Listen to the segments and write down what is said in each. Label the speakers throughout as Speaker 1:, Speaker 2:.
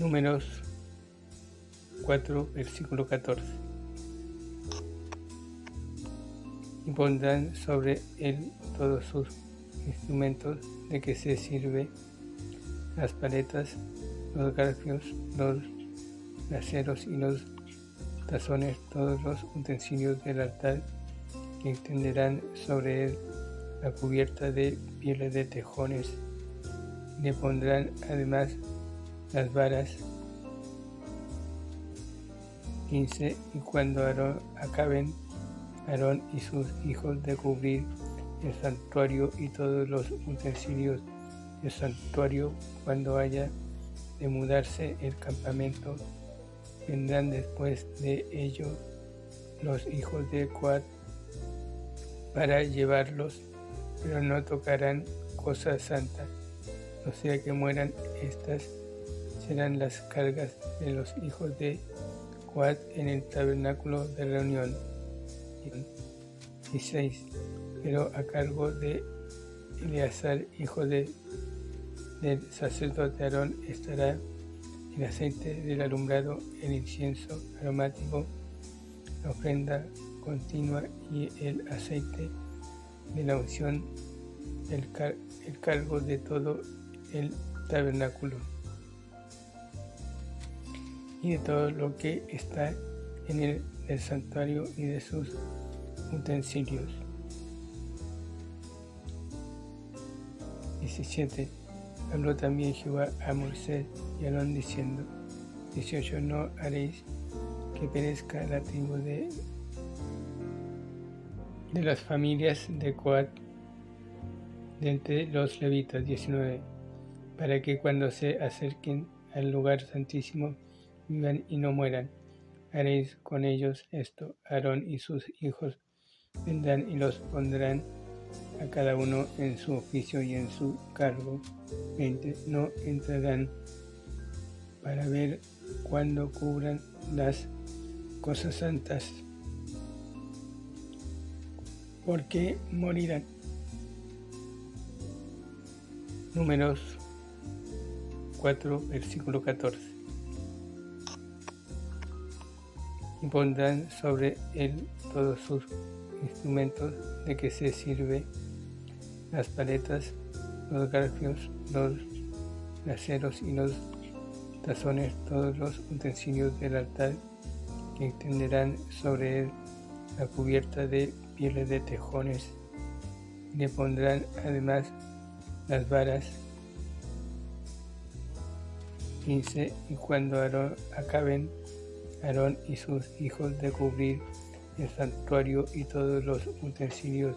Speaker 1: Números 4, versículo 14. Y pondrán sobre él todos sus instrumentos de que se sirve, las paletas, los garfios, los braseros y los tazones, todos los utensilios del altar, que extenderán sobre él la cubierta de pieles de tejones. Le pondrán además las varas. 15. Y cuando acaben Aarón y sus hijos de cubrir el santuario y todos los utensilios del santuario, cuando haya de mudarse el campamento, vendrán después de ello los hijos de Coat para llevarlos, pero no tocarán cosas santas, no sea que mueran. Estas serán las cargas de los hijos de Coat en el tabernáculo de reunión. 16. Pero a cargo de Eleazar, hijo del sacerdote Aarón, estará el aceite del alumbrado, el incienso aromático, la ofrenda continua y el aceite de la unción, el cargo de todo el tabernáculo y de todo lo que está en el santuario y de sus utensilios. 17. Habló también Jehová a Moisés y a Aarón diciendo: 18. No haréis que perezca la tribu de las familias de Coat de entre los levitas. 19. Para que cuando se acerquen al lugar santísimo vivan y no mueran. Haréis con ellos esto: Aarón y sus hijos vendrán y los pondrán a cada uno en su oficio y en su cargo. 20. No entrarán para ver cuando cubran las cosas santas, porque morirán. Números 4, versículo 14. Y pondrán sobre él todos sus instrumentos de que se sirve, las paletas, los garfios, los braseros y los tazones, todos los utensilios del altar, que extenderán sobre él la cubierta de pieles de tejones. Le pondrán además las varas. 15. Y cuando acaben Aarón y sus hijos de cubrir el santuario y todos los utensilios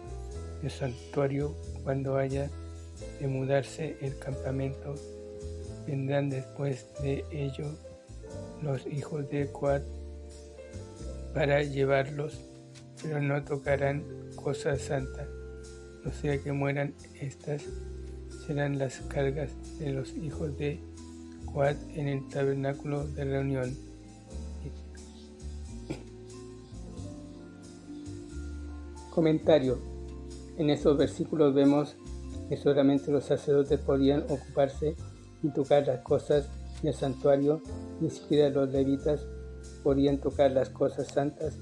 Speaker 1: del santuario, cuando haya de mudarse el campamento, vendrán después de ello los hijos de Coat para llevarlos, pero no tocarán cosas santas, no sea que mueran. Estas serán las cargas de los hijos de Coat en el tabernáculo de reunión. Comentario. En estos versículos vemos que solamente los sacerdotes podían ocuparse y tocar las cosas del santuario, ni siquiera los levitas podían tocar las cosas santas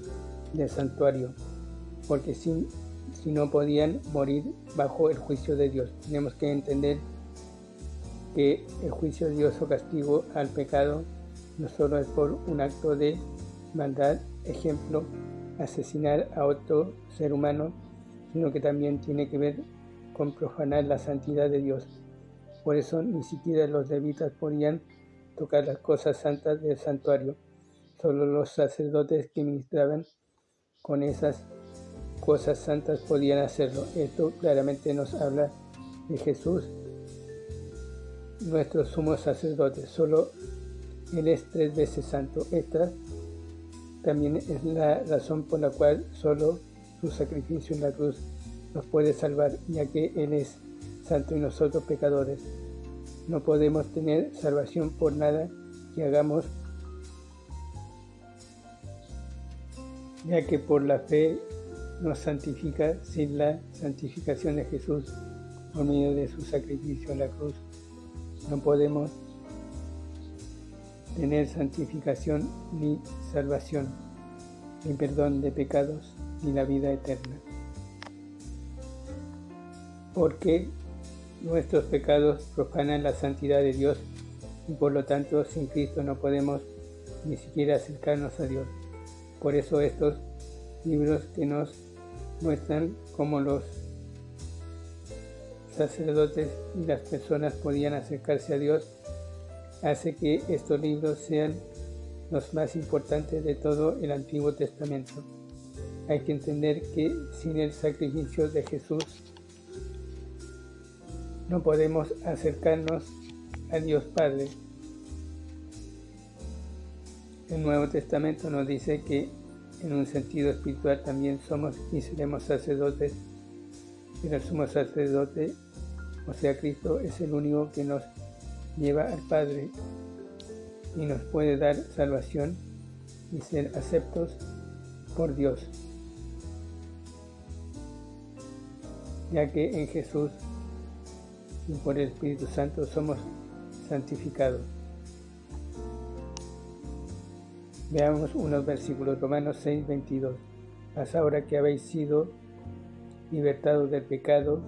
Speaker 1: del santuario, porque si no podían morir bajo el juicio de Dios. Tenemos que entender que el juicio de Dios o castigo al pecado no solo es por un acto de maldad, ejemplo, asesinar a otro ser humano, sino que también tiene que ver con profanar la santidad de Dios. Por eso ni siquiera los levitas podían tocar las cosas santas del santuario. Solo los sacerdotes que ministraban con esas cosas santas podían hacerlo. Esto claramente nos habla de Jesús, nuestro sumo sacerdote. Solo Él es 3 veces santo. Esta también es la razón por la cual solo su sacrificio en la cruz nos puede salvar, ya que Él es santo y nosotros pecadores. No podemos tener salvación por nada que hagamos, ya que por la fe nos santifica. Sin la santificación de Jesús por medio de su sacrificio en la cruz, no podemos tener santificación ni salvación, ni perdón de pecados, ni la vida eterna. Porque nuestros pecados profanan la santidad de Dios y por lo tanto sin Cristo no podemos ni siquiera acercarnos a Dios. Por eso estos libros que nos muestran cómo los sacerdotes y las personas podían acercarse a Dios, hace que estos libros sean los más importantes de todo el Antiguo Testamento. Hay que entender que sin el sacrificio de Jesús no podemos acercarnos a Dios Padre. El Nuevo Testamento nos dice que en un sentido espiritual también somos y seremos sacerdotes, pero el sumo sacerdote, o sea Cristo, es el único que nos lleva al Padre y nos puede dar salvación y ser aceptos por Dios, ya que en Jesús y por el Espíritu Santo somos santificados. Veamos unos versículos, Romanos 6:22. Mas ahora que habéis sido libertados del pecado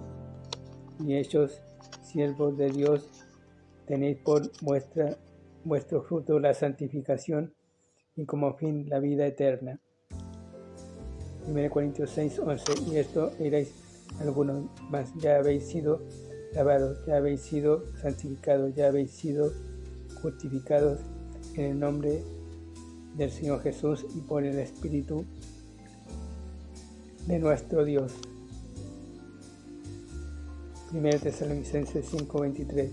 Speaker 1: y hechos siervos de Dios, tenéis por vuestro fruto la santificación y como fin la vida eterna. 1 Corintios 6:11. Y esto erais algunos, mas ya habéis sido lavados, ya habéis sido santificados, ya habéis sido justificados en el nombre del Señor Jesús y por el Espíritu de nuestro Dios. 1 Tesalonicenses 5:23.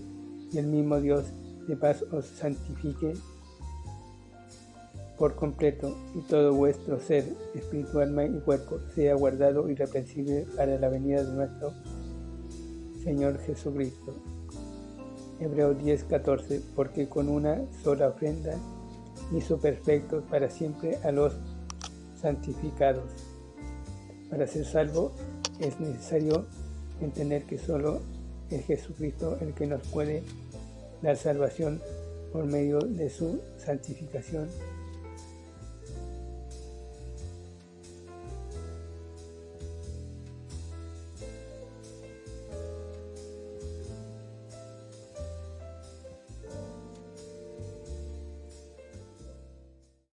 Speaker 1: Y el mismo Dios de paz os santifique por completo, y todo vuestro ser, espiritual, alma y cuerpo, sea guardado irreprensible para la venida de nuestro Señor Jesucristo. Hebreos 10:14. Porque con una sola ofrenda hizo perfectos para siempre a los santificados. Para ser salvo es necesario entender que solo es Jesucristo el que nos puede dar salvación por medio de su santificación